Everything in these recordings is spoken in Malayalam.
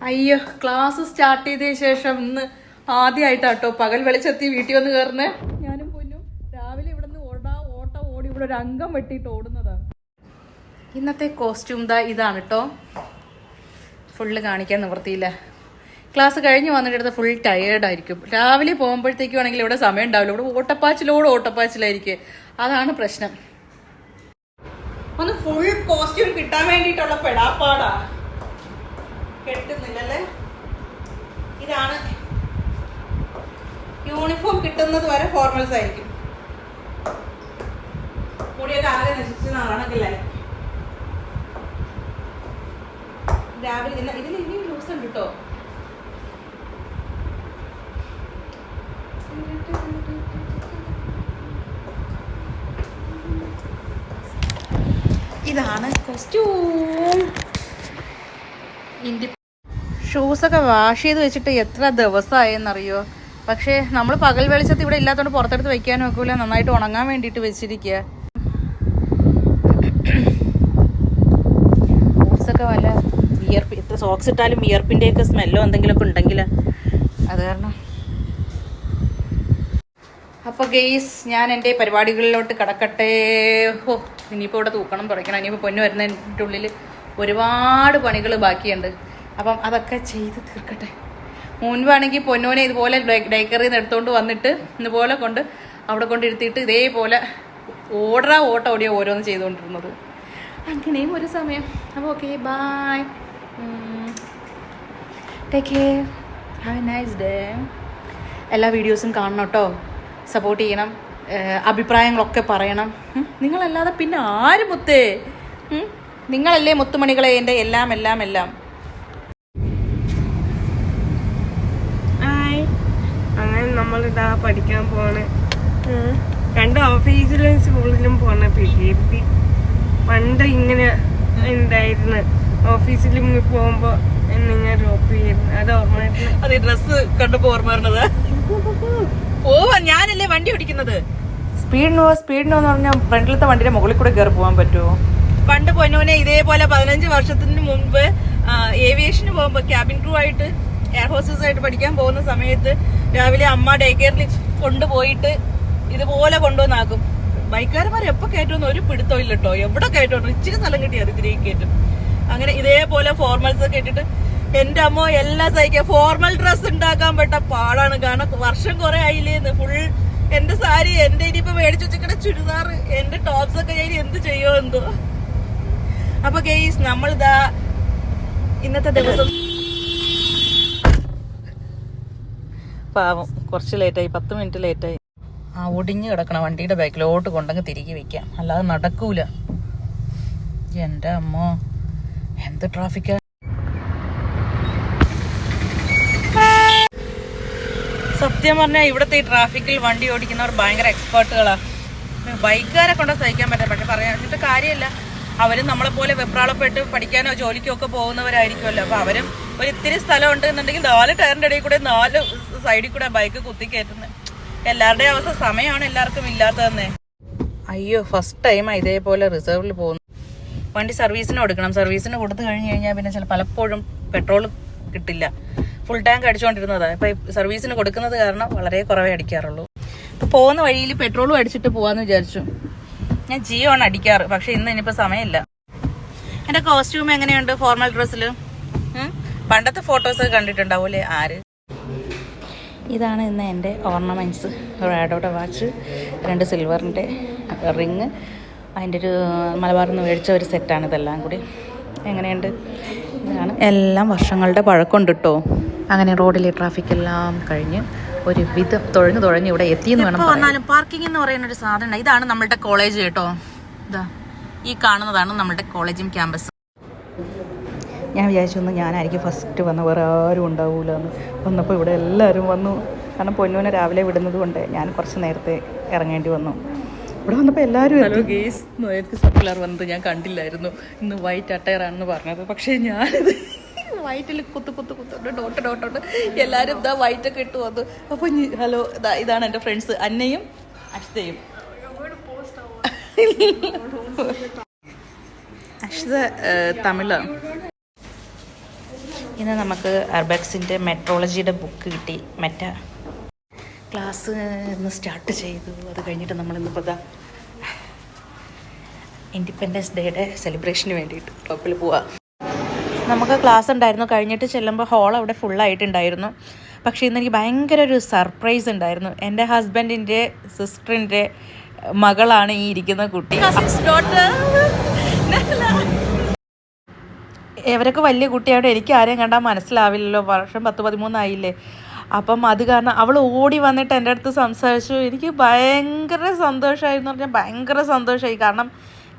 അയ്യോ, ക്ലാസ് സ്റ്റാർട്ട് ചെയ്തതിന് ശേഷം ഇന്ന് ആദ്യമായിട്ടാട്ടോ പകൽ വെളിച്ചെത്തി വീട്ടിൽ വന്ന് കയറുന്നേ. ഞാനും പൊന്നും രാവിലെ ഇവിടെ നിന്ന് ഓട്ട ഓടി ഇവിടെ ഒരു അംഗം വെട്ടിയിട്ട് ഓടുന്നതാണ്. ഇന്നത്തെ കോസ്റ്റ്യൂം ഇതാണ് കേട്ടോ. ഫുള്ള് കാണിക്കാൻ നിവൃത്തിയില്ല. ക്ലാസ് കഴിഞ്ഞ് വന്നിട്ട് ഫുൾ ടയേർഡായിരിക്കും. രാവിലെ പോകുമ്പോഴത്തേക്കും ആണെങ്കിൽ ഇവിടെ സമയം ഉണ്ടാവില്ല. ഇവിടെ ഓട്ടപ്പാച്ചിലായിരിക്കും. അതാണ് പ്രശ്നം. ഒന്ന് ഫുൾ കോസ്റ്റ്യൂം കിട്ടാൻ വേണ്ടിയിട്ടുള്ള പെടാപ്പാടാ. കെട്ടുന്നില്ലല്ലേ. ഇതാണ് യൂണിഫോം കിട്ടുന്നത് വരെ ഫോർമൽസ് ആയിരിക്കും. മുടിയൊക്കെ ആകെ നശിച്ച് നാണക്കില്ലായി. രാവിലെ ഇതിൽ ഇനിയും ലൂസ് ഉണ്ട് കേട്ടോ. ഇതാണ് കോസ്റ്റ്യൂം. ഷൂസൊക്കെ വാഷ് ചെയ്ത് വെച്ചിട്ട് എത്ര ദിവസമായെന്നറിയോ. പക്ഷേ നമ്മൾ പകൽ വെളിച്ചത്ത് ഇവിടെ ഇല്ലാത്തതുകൊണ്ട് പുറത്തെടുത്ത് വെക്കാനും ഒക്കില്ല. നന്നായിട്ട് ഉണങ്ങാൻ വേണ്ടിയിട്ട് വെച്ചിരിക്കുക. ബൂട്ട്സൊക്കെ വല്ല വിയർപ്പ്, എത്ര സോക്സ് ഇട്ടാലും വിയർപ്പിൻ്റെയൊക്കെ സ്മെല്ലോ എന്തെങ്കിലുമൊക്കെ ഉണ്ടെങ്കിൽ അത് കാരണം. അപ്പോൾ ഗെയ്സ്, ഞാൻ എൻ്റെ പരിപാടികളിലോട്ട് കടക്കട്ടെ. ഇനിയിപ്പോൾ ഇവിടെ തൂക്കണം, തുറയ്ക്കണം. ഇനിയിപ്പോൾ പൊന്നു വരുന്നതിൻ്റെ ഉള്ളിൽ ഒരുപാട് പണികൾ ബാക്കിയുണ്ട്. അപ്പം അതൊക്കെ ചെയ്ത് തീർക്കട്ടെ. മുൻപാണെങ്കിൽ പൊന്നോനെ ഇതുപോലെ ഡേക്കറിൽ നിന്ന് എടുത്തുകൊണ്ട് വന്നിട്ട് ഇതുപോലെ കൊണ്ട് അവിടെ കൊണ്ടിരുത്തിയിട്ട് ഇതേപോലെ ഓട്ട ഓടിയോ ഓരോന്ന് ചെയ്തുകൊണ്ടിരുന്നത്. അങ്ങനെയും ഒരു സമയം. അപ്പോൾ okay, bye, take care, have a nice day. എല്ലാ വീഡിയോസും കാണണം കേട്ടോ. സപ്പോർട്ട് ചെയ്യണം. അഭിപ്രായങ്ങളൊക്കെ പറയണം. നിങ്ങളല്ലാതെ പിന്നെ ആര് മുത്തേ? നിങ്ങളല്ലേ മുത്തുമണികളെ, എൻ്റെ എല്ലാം എല്ലാം എല്ലാം. അങ്ങനെ നമ്മളിതാ പഠിക്കാൻ പോണേ. രണ്ട് ഓഫീസിലും സ്കൂളിലും പോണ പിടി. പണ്ട് ഇങ്ങനെ ഉണ്ടായിരുന്നു. ഓഫീസിലും പോകുമ്പോ എന്നെ ഞാൻ ഡ്രോപ്പ് ചെയ്യുന്നു. അത് ഓർമ്മ. അത് ഡ്രസ് കണ്ടപ്പോ ഓർമ്മ വരുന്നത്. പോവാ, ഞാനല്ലേ വണ്ടി ഓടിക്കുന്നത്. സ്പീഡിനോ എന്ന് പറഞ്ഞാൽ ഫ്രണ്ടിലത്തെ വണ്ടിയുടെ മുകളിൽ കൂടെ കയറി പോകാൻ പറ്റുമോ? പണ്ട് പൊന്നോനെ ഇതേപോലെ 15 വർഷത്തിന് മുൻപ് ഏവിയേഷന് പോകുമ്പോ ക്യാബിൻ ക്രൂ ആയിട്ട് എയർ ഹോസ്റ്റസ് ആയിട്ട് പഠിക്കാൻ പോകുന്ന സമയത്ത് രാവിലെ അമ്മ ഡേ കെയറിൽ കൊണ്ടുപോയിട്ട് ഇതുപോലെ കൊണ്ടുവന്നാക്കും. ബൈക്കാരന്മാർ എപ്പോൾ കയറ്റുമെന്ന് ഒരു പിടുത്തം ഇല്ല കേട്ടോ. എവിടെ കയറ്റും, ഇച്ചിരി സ്ഥലം കിട്ടിയാൽ ഇതിലേക്ക് കയറ്റും. അങ്ങനെ ഇതേപോലെ ഫോർമൽസ് ഒക്കെ ഇട്ടിട്ട് എന്റെ അമ്മ എല്ലാം സഹിക്കുക. ഫോർമൽ ഡ്രസ് ഉണ്ടാക്കാൻ പെട്ട പാടാണ്. കാരണം വർഷം കുറെ ആയില്ലേന്ന്. ഫുൾ എന്റെ സാരി, എന്റെ ഇനിയിപ്പോ മേടിച്ചു വെച്ചിട്ട് ചുരിദാർ, എന്റെ ടോപ്സ് ഒക്കെ ഞാൻ എന്ത് ചെയ്യോ എന്തോ. അപ്പൊ ഗെയ്സ്, നമ്മളിതാ ഇന്നത്തെ ദിവസം പാവം കുറച്ച് ലേറ്റായി, 10 മിനിറ്റ് ലേറ്റായി. ആ ഒടിഞ്ഞു കിടക്കണ വണ്ടിയുടെ ബാക്കിലോട്ട് കൊണ്ടങ്ങ് തിരികെ വെക്കാം, അല്ലാതെ നടക്കൂല. എന്റെ അമ്മോ, എന്ത് ട്രാഫിക്കാ. സത്യം പറഞ്ഞാൽ ഇവിടുത്തെ ഈ ട്രാഫിക്കിൽ വണ്ടി ഓടിക്കുന്നവർ ഭയങ്കര എക്സ്പേർട്ടുകളാ. ബൈക്കുകാരെ കൊണ്ട് സഹിക്കാൻ പറ്റാം. പക്ഷെ പറയാനിട്ട് കാര്യമില്ല. അവരും നമ്മളെപ്പോലെ വെപ്രാളപ്പെട്ട് പഠിക്കാനോ ജോലിക്കോ ഒക്കെ പോകുന്നവരായിരിക്കുമല്ലോ. അപ്പൊ അവരും ഒരു ഇത്തിരി സ്ഥലം ഉണ്ട് എന്നുണ്ടെങ്കിൽ 4 ടയറിന്റെ ഇടയിൽ കൂടെ 4 സൈഡിൽ കൂടെ ബൈക്ക് കുത്തി കയറ്റുന്നത്. എല്ലാവരുടെയും അവസ്ഥ സമയമാണ് എല്ലാവർക്കും ഇല്ലാത്തതെന്നേ. അയ്യോ, ഫസ്റ്റ് ടൈമാണ് ഇതേപോലെ റിസർവിൽ പോകുന്നു. വണ്ടി സർവീസിന് കൊടുക്കണം. സർവീസിന് കൊടുത്തു കഴിഞ്ഞ് കഴിഞ്ഞാൽ പിന്നെ പലപ്പോഴും പെട്രോൾ കിട്ടില്ല. ഫുൾ ടാങ്ക് അടിച്ചുകൊണ്ടിരുന്നതാണ്. ഇപ്പം സർവീസിന് കൊടുക്കുന്നത് കാരണം വളരെ കുറവേ അടിക്കാറുള്ളൂ. ഇപ്പം പോകുന്ന വഴിയിൽ പെട്രോളും അടിച്ചിട്ട് പോകാമെന്ന് വിചാരിച്ചു. ഞാൻ ജിയോ ആണ് അടിക്കാറ്. പക്ഷെ ഇനിയിപ്പോൾ സമയമില്ല. എൻ്റെ കോസ്റ്റ്യൂം എങ്ങനെയുണ്ട് ഫോർമൽ ഡ്രസ്സിൽ? പണ്ടത്തെ ഫോട്ടോസൊക്കെ കണ്ടിട്ടുണ്ടാവൂലേ ആര്? ഇതാണ് ഇന്ന് എൻ്റെ ഓർണമെൻറ്റ്സ്. റാഡോയുടെ വാച്ച്, 2 സിൽവറിൻ്റെ റിങ്, അതിൻ്റെ ഒരു മലബാറിൽ നിന്ന് മേടിച്ച ഒരു സെറ്റാണ് ഇതെല്ലാം കൂടി. എങ്ങനെയുണ്ട്? ഇതാണ്. എല്ലാം വർഷങ്ങളുടെ പഴക്കമുണ്ട് കേട്ടോ. അങ്ങനെ റോഡിലെ ട്രാഫിക് എല്ലാം കഴിഞ്ഞ് ഒരു വിധം തുഴഞ്ഞ് ഇവിടെ എത്തിയെന്ന് വേണം വന്നാലും. പാർക്കിംഗ് എന്ന് പറയുന്ന ഒരു സാധനം. ഇതാണ് നമ്മളുടെ കോളേജ് കേട്ടോ. ഇതാ ഈ കാണുന്നതാണ് നമ്മളുടെ കോളേജും ക്യാമ്പസും. ഞാൻ വിചാരിച്ചു ഞാനായിരിക്കും ഫസ്റ്റ് വന്ന്, വേറെ ആരും ഉണ്ടാവൂല എന്ന്. വന്നപ്പോൾ ഇവിടെ എല്ലാവരും വന്നു. കാരണം പൊന്നൂനെ രാവിലെ വിടുന്നത് കൊണ്ട് ഞാൻ കുറച്ച് നേരത്തെ ഇറങ്ങേണ്ടി വന്നു. ഇവിടെ വന്നപ്പോൾ എല്ലാവരും സർക്കുലർ വന്നത് ഞാൻ കണ്ടില്ലായിരുന്നു. ഇന്ന് വൈറ്റ് അട്ടയറാണെന്ന് പറഞ്ഞത്. പക്ഷേ ഞാനിത് വൈറ്റിൽ കുത്തുണ്ട്, ഡോട്ടുണ്ട്. എല്ലാവരും ഇതാ വൈറ്റൊക്കെ ഇട്ട് വന്നു. അപ്പോൾ ഹലോ, ഇതാണ് എൻ്റെ ഫ്രണ്ട്സ് അന്നയും അക്ഷിതയും. അക്ഷിത തമിഴാണ്. ഇന്ന് നമുക്ക് അർബക്സിൻ്റെ മെട്രോളജിയുടെ ബുക്ക് കിട്ടി. ക്ലാസ് ഇന്ന് സ്റ്റാർട്ട് ചെയ്തു. അത് കഴിഞ്ഞിട്ട് നമ്മളിന്നിപ്പോൾ ഇൻഡിപെൻഡൻസ് ഡേയുടെ സെലിബ്രേഷന് വേണ്ടിയിട്ട് ടോപ്പിൽ പോവാം. നമുക്ക് ക്ലാസ് ഉണ്ടായിരുന്നു. കഴിഞ്ഞിട്ട് ചെല്ലുമ്പോൾ ഹോൾ അവിടെ ഫുള്ളായിട്ടുണ്ടായിരുന്നു. പക്ഷേ ഇന്ന് എനിക്ക് ഭയങ്കര ഒരു സർപ്രൈസ് ഉണ്ടായിരുന്നു. എൻ്റെ ഹസ്ബൻഡിൻ്റെ സിസ്റ്ററിൻ്റെ മകളാണ് ഈ ഇരിക്കുന്ന കുട്ടി. ഇവരൊക്കെ വലിയ കുട്ടിയായിട്ട് എനിക്ക് ആരെയും കണ്ടാൽ മനസ്സിലാവില്ലല്ലോ. വർഷം 10-13 ആയില്ലേ. അപ്പം അത് കാരണം അവൾ ഓടി വന്നിട്ട് എൻ്റെ അടുത്ത് സംസാരിച്ചു. എനിക്ക് ഭയങ്കര സന്തോഷമായിരുന്നു പറഞ്ഞാൽ ഭയങ്കര സന്തോഷമായി. കാരണം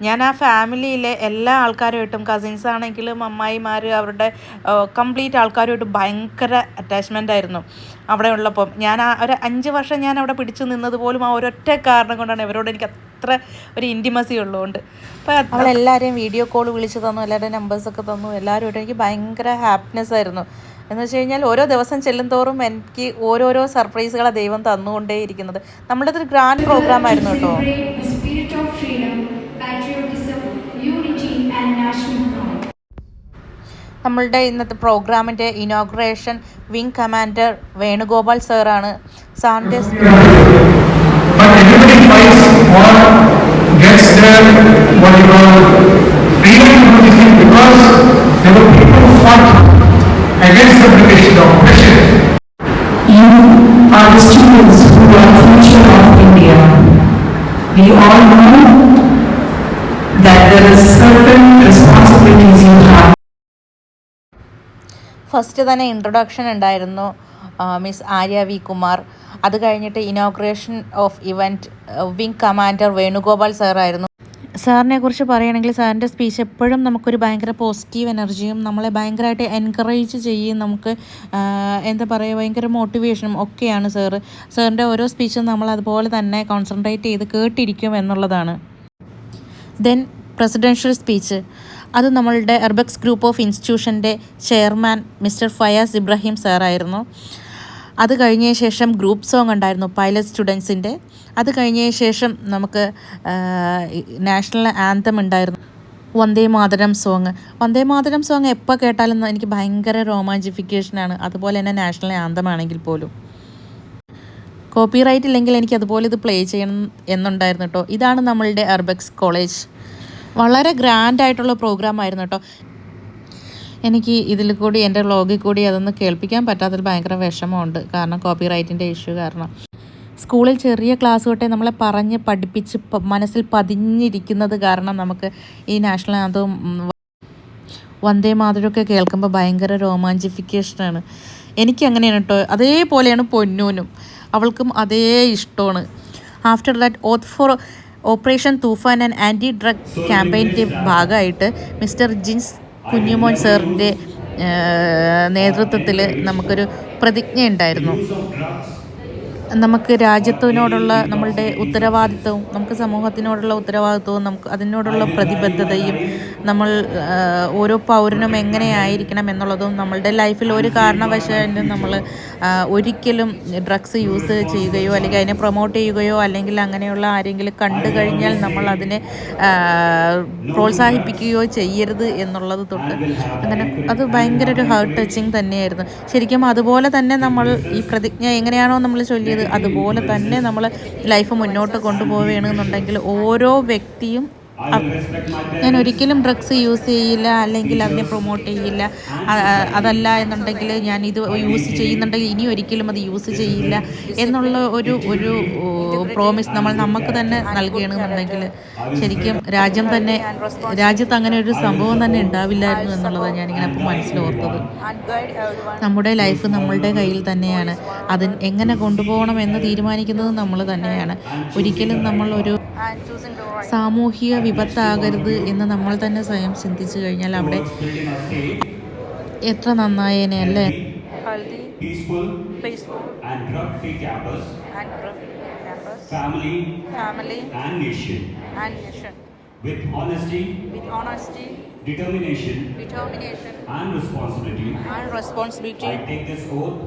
ഞാൻ ആ ഫാമിലിയിലെ എല്ലാ ആൾക്കാരുമായിട്ടും, കസിൻസ് ആണെങ്കിലും അമ്മായിമാർ, അവരുടെ കംപ്ലീറ്റ് ആൾക്കാരുമായിട്ട് ഭയങ്കര അറ്റാച്ച്മെൻ്റ് ആയിരുന്നു അവിടെ ഉള്ളപ്പം. ഞാൻ ഒരു 5 വർഷം ഞാൻ അവിടെ പിടിച്ചു നിന്നത് പോലും ആ ഒരൊറ്റ കാരണം കൊണ്ടാണ്. ഇവരോട് എനിക്ക് അത്ര ഒരു ഇൻറ്റിമസി ഉള്ളതുകൊണ്ട്. അപ്പോൾ അവളെല്ലാവരെയും വീഡിയോ കോൾ വിളിച്ച് തന്നു, എല്ലാവരുടെയും നമ്പേഴ്സൊക്കെ തന്നു. എല്ലാവരുമായിട്ട് എനിക്ക് ഭയങ്കര ഹാപ്പിനെസ് ആയിരുന്നു. എന്ന് വെച്ച് കഴിഞ്ഞാൽ ഓരോ ദിവസം ചെല്ലും തോറും എനിക്ക് ഓരോരോ സർപ്രൈസുകളെ ദൈവം തന്നുകൊണ്ടേയിരിക്കുന്നത്. നമ്മളുടെ ഒരു ഗ്രാൻഡ് പ്രോഗ്രാം ആയിരുന്നു കേട്ടോ. നമ്മളുടെ ഇന്നത്തെ പ്രോഗ്രാമിൻ്റെ ഇനോഗ്രേഷൻ വിംഗ് കമാൻഡർ വേണുഗോപാൽ സാറാണ്. സാറിൻ്റെ against the British oppression. You are the students who are the future of India. We all know that there is certain responsibilities you have. First തന്നെ ഇൻട്രൊഡക്ഷൻ ഉണ്ടായിരുന്നു മിസ് ആര്യ വി കുമാർ. അത് കഴിഞ്ഞിട്ട് inauguration of event wing commander Venugopal സാറായിരുന്നു. സാറിനെ കുറിച്ച് പറയുകയാണെങ്കിൽ സാറിൻ്റെ സ്പീച്ച് എപ്പോഴും നമുക്കൊരു ഭയങ്കര പോസിറ്റീവ് എനർജിയും നമ്മളെ ഭയങ്കരമായിട്ട് എൻകറേജ് ചെയ്യും. നമുക്ക് എന്താ പറയുക, ഭയങ്കര മോട്ടിവേഷനും ഒക്കെയാണ് സാറ്. സാറിൻ്റെ ഓരോ സ്പീച്ചും നമ്മൾ അതുപോലെ തന്നെ കോൺസെൻട്രേറ്റ് ചെയ്ത് കേട്ടിരിക്കും എന്നുള്ളതാണ്. ദെൻ പ്രസിഡൻഷ്യൽ സ്പീച്ച്, അത് നമ്മളുടെ അർബക്സ് ഗ്രൂപ്പ് ഓഫ് ഇൻസ്റ്റിറ്റ്യൂഷൻ്റെ ചെയർമാൻ മിസ്റ്റർ ഫയാസ് ഇബ്രാഹിം സാറായിരുന്നു. അത് കഴിഞ്ഞ ശേഷം ഗ്രൂപ്പ് സോങ് ഉണ്ടായിരുന്നു പൈലറ്റ് സ്റ്റുഡൻസിൻ്റെ. അത് കഴിഞ്ഞ ശേഷം നമുക്ക് നാഷണൽ ആന്തം ഉണ്ടായിരുന്നു, വന്ദേ മാതരം സോങ്. വന്ദേ മാതരം സോങ് എപ്പോൾ കേട്ടാലും എനിക്ക് ഭയങ്കര റൊമാൻറ്റിഫിക്കേഷനാണ്. അതുപോലെ തന്നെ നാഷണൽ ആന്തം ആണെങ്കിൽ പോലും. കോപ്പിറൈറ്റ് ഇല്ലെങ്കിൽ എനിക്ക് അതുപോലെ ഇത് പ്ലേ ചെയ്യണം എന്നുണ്ടായിരുന്നു കേട്ടോ. ഇതാണ് നമ്മളുടെ അർബക്സ് കോളേജ്. വളരെ ഗ്രാൻഡായിട്ടുള്ള പ്രോഗ്രാം ആയിരുന്നു കേട്ടോ. എനിക്ക് ഇതിൽ കൂടി എൻ്റെ വ്ളോഗിൽ കൂടി അതൊന്ന് കേൾപ്പിക്കാൻ പറ്റാത്തൊരു ഭയങ്കര വിഷമമുണ്ട്. കാരണം കോപ്പിറൈറ്റിൻ്റെ ഇഷ്യൂ കാരണം. സ്കൂളിൽ ചെറിയ ക്ലാസ് തൊട്ടേ നമ്മളെ പറഞ്ഞ് പഠിപ്പിച്ച് മനസ്സിൽ പതിഞ്ഞിരിക്കുന്നത് കാരണം നമുക്ക് ഈ നാഷണൽ ആന്തവും വന്ദേ മാതരമൊക്കെ കേൾക്കുമ്പോൾ ഭയങ്കര റൊമാൻറ്റിഫിക്കേഷനാണ്. എനിക്കങ്ങനെയാണ് കേട്ടോ. അതേപോലെയാണ് പൊന്നൂനും, അവൾക്കും അതേ ഇഷ്ടമാണ്. After that oath for operation Toofan and anti drug ക്യാമ്പയിൻ്റെ ഭാഗമായിട്ട് മിസ്റ്റർ ജിൻസ് കുഞ്ഞുമോൻ സാറിൻ്റെ നേതൃത്വത്തിൽ നമുക്കൊരു പ്രതിജ്ഞ ഉണ്ടായിരുന്നു. നമുക്ക് രാജ്യത്തിനോടുള്ള നമ്മളുടെ ഉത്തരവാദിത്വവും നമുക്ക് സമൂഹത്തിനോടുള്ള ഉത്തരവാദിത്വവും നമുക്ക് അതിനോടുള്ള പ്രതിബദ്ധതയും നമ്മൾ ഓരോ പൗരനും എങ്ങനെയായിരിക്കണം എന്നുള്ളതും നമ്മളുടെ ലൈഫിൽ ഒരു കാരണവശാലും നമ്മൾ ഒരിക്കലും ഡ്രഗ്സ് യൂസ് ചെയ്യുകയോ അല്ലെങ്കിൽ അതിനെ പ്രൊമോട്ട് ചെയ്യുകയോ അല്ലെങ്കിൽ അങ്ങനെയുള്ള ആരെങ്കിലും കണ്ടു കഴിഞ്ഞാൽ നമ്മൾ അതിനെ പ്രോത്സാഹിപ്പിക്കുകയോ ചെയ്യരുത് എന്നുള്ളത് തൊട്ട് അങ്ങനെ അത് ഭയങ്കര ഒരു ഹാർട്ട് ടച്ചിങ് തന്നെയായിരുന്നു. ശരിക്കും അതുപോലെ തന്നെ നമ്മൾ ഈ പ്രതിജ്ഞ എങ്ങനെയാണോ നമ്മൾ ചൊല്ലിയത് അതുപോലെ തന്നെ നമ്മൾ ലൈഫ് മുന്നോട്ട് കൊണ്ടുപോവുകയാണെന്നുണ്ടെങ്കിൽ ഓരോ വ്യക്തിയും ഞാൻ ഒരിക്കലും ഡ്രഗ്സ് യൂസ് ചെയ്യില്ല അല്ലെങ്കിൽ അതിനെ പ്രൊമോട്ട് ചെയ്യില്ല, അതല്ല എന്നുണ്ടെങ്കിൽ ഞാൻ ഇത് യൂസ് ചെയ്യുന്നുണ്ടെങ്കിൽ ഇനി ഒരിക്കലും അത് യൂസ് ചെയ്യില്ല എന്നുള്ള ഒരു പ്രോമിസ് നമുക്ക് തന്നെ നൽകുകയാണെന്നുണ്ടെങ്കിൽ ശരിക്കും രാജ്യത്ത് അങ്ങനെ ഒരു സംഭവം തന്നെ ഉണ്ടാവില്ലായിരുന്നു എന്നുള്ളതാണ് ഞാനിങ്ങനെ അപ്പോൾ മനസ്സിലോർത്തത്. നമ്മുടെ ലൈഫ് നമ്മളുടെ കയ്യിൽ തന്നെയാണ്. അത് എങ്ങനെ കൊണ്ടുപോകണം എന്ന് തീരുമാനിക്കുന്നത് നമ്മൾ തന്നെയാണ്. ഒരിക്കലും നമ്മൾ ഒരു സാമൂഹിക വിപത്താകരുത് എന്ന് നമ്മൾ തന്നെ സ്വയം ചിന്തിച്ചു കഴിഞ്ഞാൽ അവിടെ എത്ര നന്നായേനെ അല്ലേ. Peaceful and drug-free campus, family and nation. With honesty, determination and responsibility, I take this oath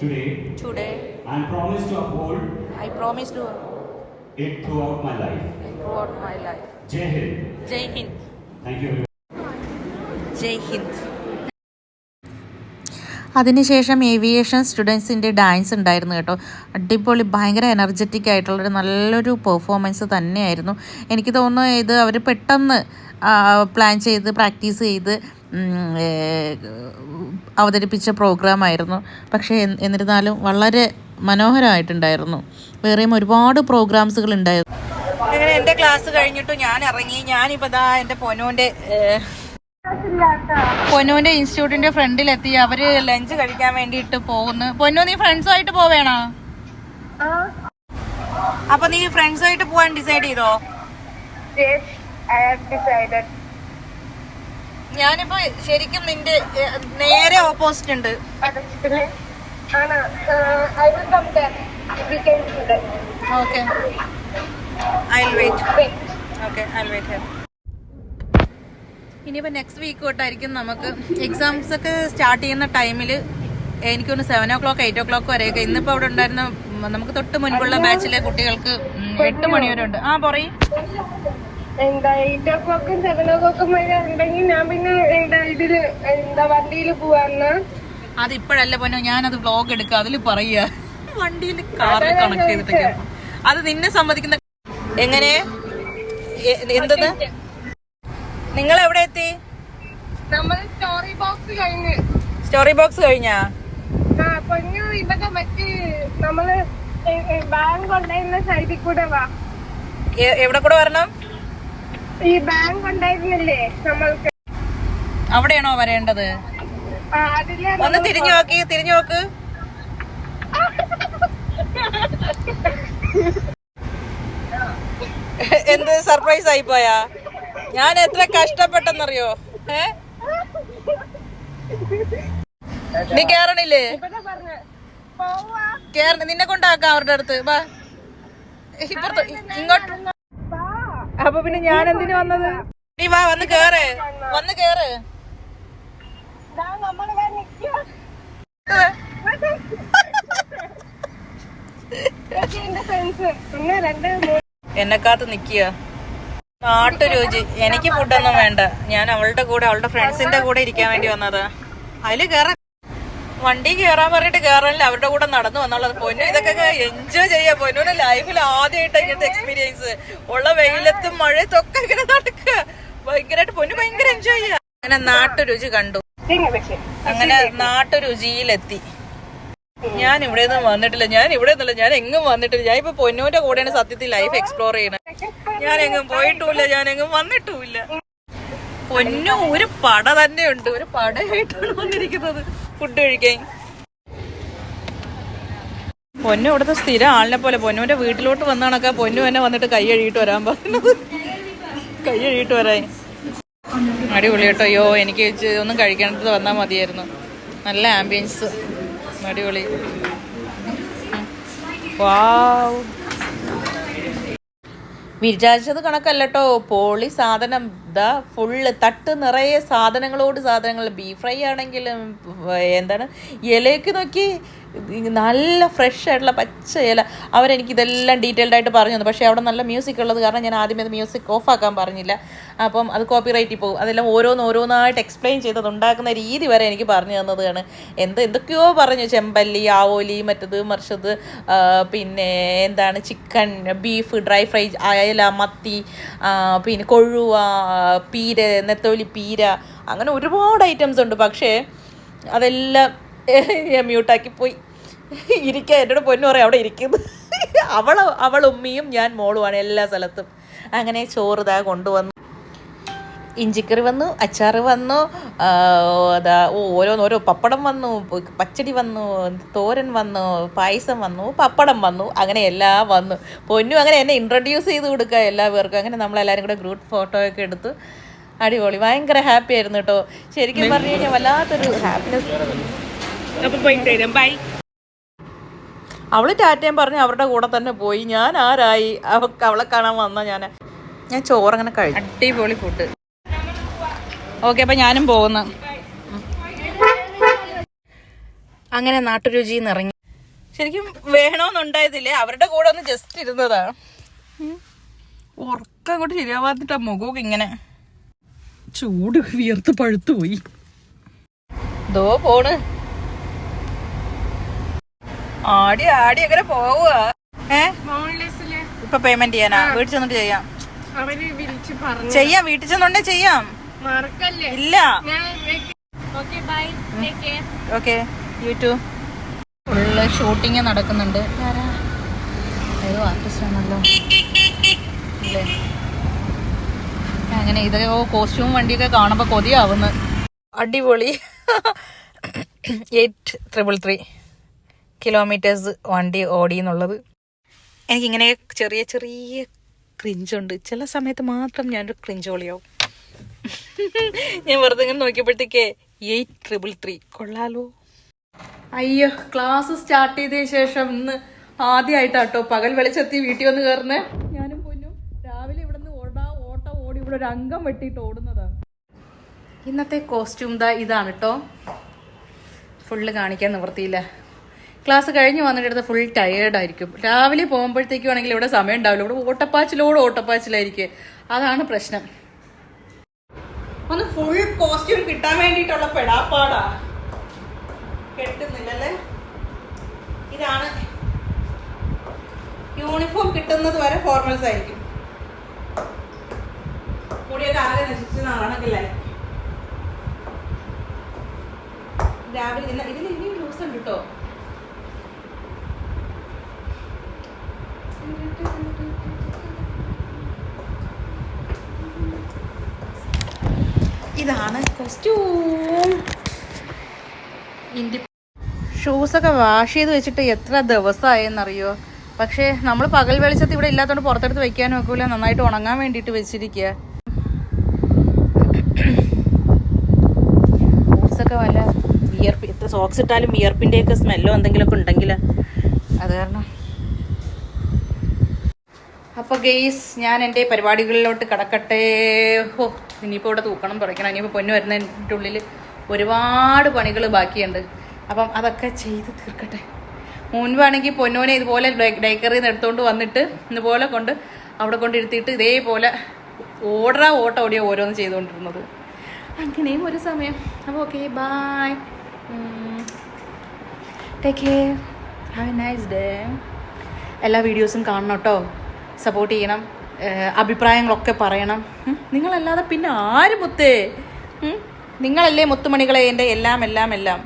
today and promise to uphold it throughout my life. Jai Hind. Jai Hind. Thank you. Jai Hind. അതിനുശേഷം ഏവിയേഷൻ സ്റ്റുഡൻസിൻ്റെ ഡാൻസ് ഉണ്ടായിരുന്നു കേട്ടോ. അടിപൊളി, ഭയങ്കര എനർജറ്റിക് ആയിട്ടുള്ളൊരു നല്ലൊരു പെർഫോമൻസ് തന്നെയായിരുന്നു. എനിക്ക് തോന്നുന്നു ഇത് അവർ പെട്ടെന്ന് പ്ലാൻ ചെയ്ത് പ്രാക്ടീസ് ചെയ്ത് അവതരിപ്പിച്ച പ്രോഗ്രാമായിരുന്നു. പക്ഷേ എന്നിരുന്നാലും വളരെ മനോഹരമായിട്ടുണ്ടായിരുന്നു. വേറെയും ഒരുപാട് പ്രോഗ്രാംസുകൾ ഉണ്ടായിരുന്നു. അങ്ങനെ എൻ്റെ ക്ലാസ് കഴിഞ്ഞിട്ട് ഞാൻ ഇറങ്ങി. ഞാനിപ്പോൾ ദാ എൻ്റെ പൊന്നൂന്റെ ഇൻസ്റ്റിറ്റ്യൂട്ടിന്റെ ഫ്രണ്ടിലെത്തി. അവര് ലഞ്ച് കഴിക്കാൻ വേണ്ടിയിട്ട് പോകുന്നു. പൊന്നു, നീ ഫ്രണ്ട്സുമായിട്ട് പോവേണോ? അപ്പൊ നീ ഫ്രണ്ട്സുമായിട്ട് പോവാൻ ഡിസൈഡ് ചെയ്തോ? ഞാനിപ്പോ ശരിക്കും നിന്റെ നേരെ ഓപ്പോസിറ്റ് ഉണ്ട്. Okay, I'll wait. Okay, I'll wait here. ഇനിയിപ്പോൾ നെക്സ്റ്റ് വീക്ക് തൊട്ടായിരിക്കും നമുക്ക് എക്സാംസ് ഒക്കെ സ്റ്റാർട്ട് ചെയ്യുന്ന ടൈമിൽ. എനിക്കൊന്ന് 7 o'clock 8 o'clock വരെയൊക്കെ. ഇന്നിപ്പോൾ അവിടെ ഉണ്ടായിരുന്ന നമുക്ക് തൊട്ട് മുൻപുള്ള ബാച്ചിലെ കുട്ടികൾക്ക് 8 മണി വരെ ഉണ്ട്. ആ പറയും. 8 o'clock 7 o'clock വരെ ഉണ്ടെങ്കിൽ ഞാൻ പിന്നെ ഇതില് വണ്ടിയിൽ പോവാന്ന്. അത് ഇപ്പോഴല്ല പൊന്നോ, ഞാനത് വ്ളോഗ് എടുക്കുക, അതിൽ പറയുക. വണ്ടിയിൽ കാറിൽ കണക്ട് ചെയ്തിട്ടൊക്കെ അത് നിന്നെ സമ്മതിക്കുന്ന. എങ്ങനെ എന്തത്? നിങ്ങൾ എവിടെ എത്തി? സ്റ്റോറി ബോക്സ് കഴിഞ്ഞാ? ഇവിടെ മറ്റേ നമ്മള് ബാങ്ക് ഉണ്ടായിരുന്ന സൈഡിൽ കൂടെ വാ. എവിടെ കൂടെ വരണം? ഈ ബാങ്ക് ഉണ്ടായിരുന്നില്ലേ നമ്മൾക്ക്, അവിടെയാണോ വരേണ്ടത്? ഒന്ന് തിരിഞ്ഞു നോക്കി, തിരിഞ്ഞു നോക്ക്. എന്ത് സർപ്രൈസ് ആയി പോയാ? ഞാൻ എത്ര കഷ്ടപ്പെട്ടെന്നറിയോ? നീ കേറണില്ലേ? കേറണ, നിന്നെ കൊണ്ടാക്കാം അവരുടെ അടുത്ത്. വാ ഇപ്പുറത്ത്, ഇങ്ങോട്ട്. അപ്പൊ പിന്നെ ഞാൻ എന്തിനു വന്നത്? നീ വാ, വന്ന് കേറ്, വന്ന് കേറ്. എന്നെ കാത്ത് നിക്കുക. നാട്ടുരുചി. എനിക്ക് ഫുഡൊന്നും വേണ്ട. ഞാൻ അവളുടെ കൂടെ, അവളുടെ ഫ്രണ്ട്സിന്റെ കൂടെ ഇരിക്കാൻ വേണ്ടി വന്നതാ. അതില് കേറാൻ, വണ്ടി കേറാൻ പറഞ്ഞിട്ട് കേറാനില്ല, അവരുടെ കൂടെ നടന്നു വന്നുള്ളത്. പൊന്നു ഇതൊക്കെ എൻജോയ് ചെയ്യാ. പൊന്നുവിന്റെ ലൈഫിൽ ആദ്യമായിട്ട് ഇങ്ങനത്തെ എക്സ്പീരിയൻസ്. ഉള്ള വെയിലത്തും മഴയത്തും ഒക്കെ ഇങ്ങനെ നടക്കുക. ഭയങ്കരമായിട്ട് പൊന്നു ഭയങ്കര എൻജോയ് ചെയ്യാ. അങ്ങനെ നാട്ടുരുചി കണ്ടു. അങ്ങനെ നാട്ടുരുചിയിലെത്തി. ഞാൻ ഇവിടെ നിന്ന് വന്നിട്ടില്ല, ഞാൻ ഇവിടെ നിന്നില്ല, ഞാൻ എങ്ങും വന്നിട്ടില്ല. ഞാൻ ഇപ്പൊ പൊന്നൂന്റെ കൂടെയാണ് സത്യത്തിൽ ലൈഫ് എക്സ്പ്ലോർ ചെയ്യണത്. ഞാൻ എങ്ങും പോയിട്ടുമില്ല, ഞാൻ എങ്ങും വന്നിട്ടുമില്ല. പൊന്നു ഒരു പട തന്നെയുണ്ട്, ഒരു പടയായിട്ടാണ് വന്നിരിക്കുന്നത് ഫുഡ് കഴിക്കാൻ. പൊന്നു ഇവിടുത്തെ സ്ഥിരം ആളിനെ പോലെ. പൊന്നുവിന്റെ വീട്ടിലോട്ട് വന്നാണൊക്കെ പൊന്നു എന്നെ വന്നിട്ട് കൈ കഴുകിയിട്ട് വരാൻ പറയുന്നത്. കൈ കഴുകിയിട്ട് വരാൻ അടിപൊളി കേട്ടോ. അയ്യോ, എനിക്ക് ഒന്നും കഴിക്കേണ്ടത് വന്നാൽ മതിയായിരുന്നു. നല്ല ആംബിയൻസ്, അടിപൊളി. വാവ്, വിചാരിച്ചത് കണക്കല്ലോ. പോളി സാധനം. ഇതാ ഫുള്ള് തട്ട് നിറയെ സാധനങ്ങൾ. ബീഫ് ഫ്രൈ ആണെങ്കിലും എന്താണ്, ഇലയ്ക്ക് നോക്കി നല്ല ഫ്രഷ് ആയിട്ടുള്ള പച്ച ഇല. അവരെനിക്കിതെല്ലാം ഡീറ്റെയിൽഡ് ആയിട്ട് പറഞ്ഞു തന്നു. പക്ഷേ അവിടെ നല്ല മ്യൂസിക് ഉള്ളത് കാരണം ഞാൻ ആദ്യമേ അത് മ്യൂസിക് ഓഫാക്കാൻ പറഞ്ഞില്ല. അപ്പം അത് കോപ്പിറൈറ്റിൽ പോകും. അതെല്ലാം ഓരോന്നായിട്ട് എക്സ്പ്ലെയിൻ ചെയ്തത് ഉണ്ടാക്കുന്ന രീതി വരെ എനിക്ക് പറഞ്ഞു തന്നതാണ്. എന്തൊക്കെയോ പറഞ്ഞു. ചെമ്പല്ലി, ആവോലി, മറ്റത് മറിച്ചത്, പിന്നെ എന്താണ് ചിക്കൻ, ബീഫ്, ഡ്രൈ ഫ്രൈ, അയല, മത്തി, പിന്നെ കൊഴുവ, പീര, നെത്തോലി പീര, അങ്ങനെ ഒരുപാട് ഐറ്റംസ് ഉണ്ട്. പക്ഷേ അതെല്ലാം ഞാൻ മ്യൂട്ടാക്കി പോയി ഇരിക്കാൻ. എന്നോട് പൊന്നു പറയാം അവിടെ ഇരിക്കുന്നു. അവൾ ഉമ്മിയും ഞാൻ മോളുമാണ് എല്ലാ സ്ഥലത്തും. അങ്ങനെ ചോറ് ഇതാ കൊണ്ടുവന്നു. ഇഞ്ചിക്കറി വന്നു, അച്ചാറ് വന്നു, അതാ ഓരോ പപ്പടം വന്നു, പച്ചടി വന്നു, തോരൻ വന്നു, പായസം വന്നു, പപ്പടം വന്നു, അങ്ങനെ എല്ലാം വന്നു. പൊന്നു അങ്ങനെ എന്നെ ഇൻട്രൊഡ്യൂസ് ചെയ്ത് കൊടുക്കുക എല്ലാവർക്കും. അങ്ങനെ നമ്മളെല്ലാവരും കൂടെ ഗ്രൂപ്പ് ഫോട്ടോ ഒക്കെ എടുത്തു. അടിപൊളി, ഭയങ്കര ഹാപ്പി ആയിരുന്നു കേട്ടോ. ശരിക്കും പറഞ്ഞു കഴിഞ്ഞാൽ വല്ലാത്തൊരു ഹാപ്പിനെസ്. അവള് ടാറ്റയും പറഞ്ഞ് അവരുടെ കൂടെ തന്നെ പോയി. ഞാൻ ആരായി അവളെ കാണാൻ വന്ന ഞാൻ ചോറങ്ങനെ കഴിച്ചു. അടിപൊളി ഫുഡ്. ഓക്കെ, അപ്പം ഞാനും പോകുന്നു. അങ്ങനെ നാട്ടുരുചിയിൽ നിന്ന് ഇറങ്ങി. ശരിക്കും വേണമെന്നുണ്ടായതില്ലേ, അവരുടെ കൂടെ ഒന്ന് ജസ്റ്റ് ഇരുന്നതാണ്. ഉറക്കം അങ്ങോട്ട് ശരിയാവാത്തിട്ട് ആ മുഖമൊക്കെ ഇങ്ങനെ ചൂട് വിയർത്ത് പഴുത്തു പോയി. ദോ പോണ് ആടി ആടി എങ്ങനെ പോവുക? ബോൺലെസ്സില് ഇപ്പൊ പേയ്മെന്റ് ചെയ്യാനാ? വീട്ടിൽ ചെന്നിട്ട് ചെയ്യാം. അവര് വിളിച്ച് പറഞ്ഞു ചെയ്യാം, വീട്ടിൽ ചെന്നുണ്ടേ ചെയ്യാം. മറക്കല്ലേ. ഇല്ല. Okay bye, take care. Okay, you too. Full shooting നടക്കുന്നുണ്ട്. ഏതോ ആർട്ടിസ്റ്റ് ആണല്ലോ അല്ലേ? അങ്ങനെ ഇത് കോസ്റ്റ്യൂം വണ്ടിയൊക്കെ കാണുമ്പോൾ കൊതിയാവുന്നു. അടിപൊളി. 8333 കിലോമീറ്റേഴ്സ് വണ്ടി ഓടി എന്നുള്ളത്. എനിക്കിങ്ങനെ ചെറിയ ചെറിയ ക്രിഞ്ചുണ്ട്. ചില സമയത്ത് മാത്രം ഞാനൊരു ക്രിഞ്ചോളിയാവും. ഞാൻ വെറുതെ ഇങ്ങനെ നോക്കിയപ്പോഴത്തേക്ക് 8333 കൊള്ളാലോ. അയ്യോ, ക്ലാസ് സ്റ്റാർട്ട് ചെയ്തതിന് ശേഷം ഇന്ന് ആദ്യമായിട്ടാട്ടോ പകൽ വെളിച്ചെത്തി വീട്ടിൽ വന്ന് കയറുന്നേ. ഞാനും പൊന്നും രാവിലെ ഇവിടെ നിന്ന് ഓട്ടം ഓടി ഇവിടെ ഒരു അംഗം വെട്ടിയിട്ട് ഓടുന്നതാണ്. ഇന്നത്തെ കോസ്റ്റ്യൂം ഇതാണ് കേട്ടോ. ഫുള്ള് കാണിക്കാൻ നിവൃത്തിയില്ല. ക്ലാസ് കഴിഞ്ഞ് വന്നിട്ട് ഫുൾ ടയേർഡായിരിക്കും. രാവിലെ പോകുമ്പോഴത്തേക്കും ആണെങ്കിൽ ഇവിടെ സമയം ഉണ്ടാവില്ല. ഇവിടെ ഓട്ടപ്പാച്ചിലായിരിക്കും. അതാണ് പ്രശ്നം. ഒന്ന് ഫുൾ കോസ്റ്റ്യൂം കിട്ടാൻ വേണ്ടിയിട്ടുള്ള പെടാപ്പാടാ. കിട്ടുന്നില്ലല്ലേ? ഇതാണ് യൂണിഫോം കിട്ടുന്നത് വരെ ഫോർമൽസ് ആയിരിക്കും. മുടിയൊക്കെ ആകെ നശിച്ച് നാളാണെങ്കിലേ. രാവിലെ ഇതിന് ഇനിയും ലൂസ് ഉണ്ട് കേട്ടോ. ഇതാണ് കോസ്റ്റ്യൂം. ഷൂസൊക്കെ വാഷ് ചെയ്ത് വെച്ചിട്ട് എത്ര ദിവസമായെന്നറിയോ? പക്ഷേ നമ്മൾ പകൽ വെളിച്ചത്ത് ഇവിടെ ഇല്ലാത്തതുകൊണ്ട് പുറത്തെടുത്ത് വെക്കാനും ഒക്കില്ല. നന്നായിട്ട് ഉണങ്ങാൻ വേണ്ടിയിട്ട് വെച്ചിരിക്കുക. ബൂട്ട്സൊക്കെ വല്ല വിയർപ്പ്, എത്ര സോക്സ് ഇട്ടാലും വിയർപ്പിൻ്റെയൊക്കെ സ്മെല്ലോ എന്തെങ്കിലുമൊക്കെ ഉണ്ടെങ്കിൽ അത് കാരണം. അപ്പോൾ ഗെയ്സ്, ഞാൻ എൻ്റെ പരിപാടികളിലോട്ട് കടക്കട്ടെ. ഇനിയിപ്പോൾ ഇവിടെ തൂക്കണം, തുടയ്ക്കണം. ഇനിയിപ്പോൾ പൊന്നു വരുന്നതിൻ്റെ ഉള്ളിൽ ഒരുപാട് പണികൾ ബാക്കിയുണ്ട്. അപ്പം അതൊക്കെ ചെയ്ത് തീർക്കട്ടെ. മുൻപാണെങ്കിൽ പൊന്നോനെ ഇതുപോലെ ഡേക്കറിൽ നിന്ന് എടുത്തുകൊണ്ട് വന്നിട്ട് ഇതുപോലെ കൊണ്ട് അവിടെ കൊണ്ടിരുത്തിയിട്ട് ഇതേപോലെ ഓട്ടം ഓടിയോ ഓരോന്ന് ചെയ്തുകൊണ്ടിരുന്നത്. അങ്ങനെയും ഒരു സമയം. അപ്പോൾ okay, bye, take care, have a nice day. എല്ലാ വീഡിയോസും കാണണം കേട്ടോ. സപ്പോർട്ട് ചെയ്യണം. അഭിപ്രായങ്ങളൊക്കെ പറയണം. നിങ്ങളല്ലാതെ പിന്നെ ആര് മുത്തേ? നിങ്ങളല്ലേ മുത്തുമണികളെ, എൻ്റെ എല്ലാം എല്ലാം എല്ലാം.